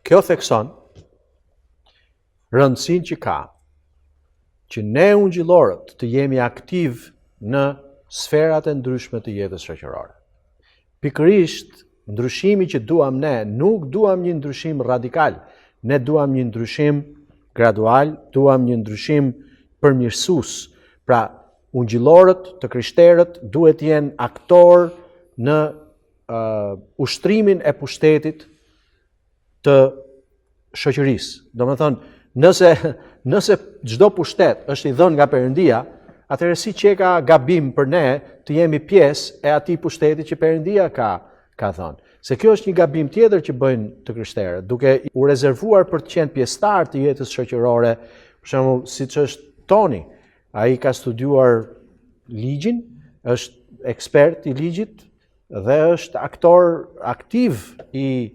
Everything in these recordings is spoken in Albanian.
Kjo thekson rëndësinë që ka që ne ungjillorët të jemi aktiv në sferat e ndryshme të jetës shoqërore. Pikërisht, ndryshimi që duam ne, nuk duam një ndryshim radikal, ne duam një ndryshim gradual, duam një ndryshim përmirësues. Pra, ungjillorët të krishterët duhet të jenë aktor në ushtrimin e pushtetit të shoqërisë. Domethënë, nëse çdo pushtet është i dhënë nga Perëndia, atëherë si që ka gabim për ne të jemi pjesë e atij pushteti që Perëndia ka thënë. Se kjo është një gabim tjetër që bëjnë të krishterët, duke u rezervuar për të qenë pjesëtar të jetës shoqërore, për shembull, siç është Toni. Ai ka studiuar ligjin, është ekspert i ligjit dhe është aktor aktiv i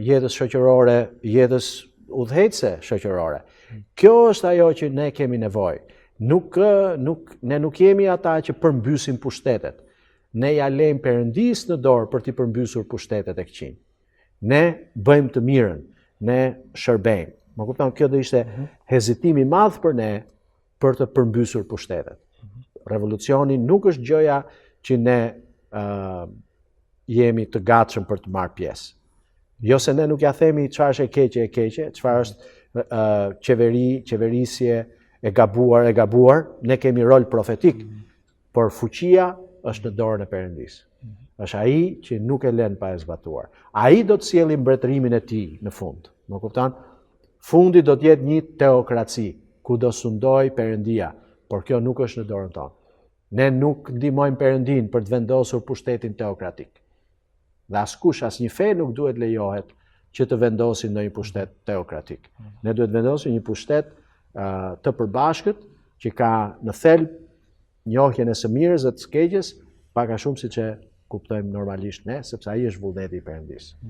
jetës shoqërore, jetës udhëheqëse shoqërore. Kjo është ajo që ne kemi nevojë. Ne nuk jemi ata që përmbysim pushtetet. Ne ja lejmë Perëndisë në dorë për t'i përmbysur pushtetet e këqij. Ne bëjmë të mirën, ne shërbejmë. Më kupton, kjo do ishte hezitim i madh për ne për të përmbysur pushtetet. Revolucioni nuk është gjëja që ne jemi të gatshëm për të marrë pjesë. Jo se ne nuk ja themi çfarë është e keqe, çfarë është qeverisje e gabuar, ne kemi rol profetik, por fuqia është në dorën e Perëndisë. Është ai që nuk e lën pa e zbatuar. Ai do të sjellë mbretërimin e tij në fund. Më kupton? Fundi do të jetë një teokraci, ku do sundoj Perëndia, por kjo nuk është në dorën tonë. Ne nuk ndihmojmë Perëndin për të vendosur pushtetin teokratik. Dhe askush, asnjë fe nuk duhet lejohet që të vendosin në një pushtet teokratik. Ne duhet vendosim një pushtet të përbashkët që ka në thelb njohjen e së mirës dhe të së keqes, pak a shumë siç e kuptojmë normalisht ne, sepse ai është vullneti i Perëndisë.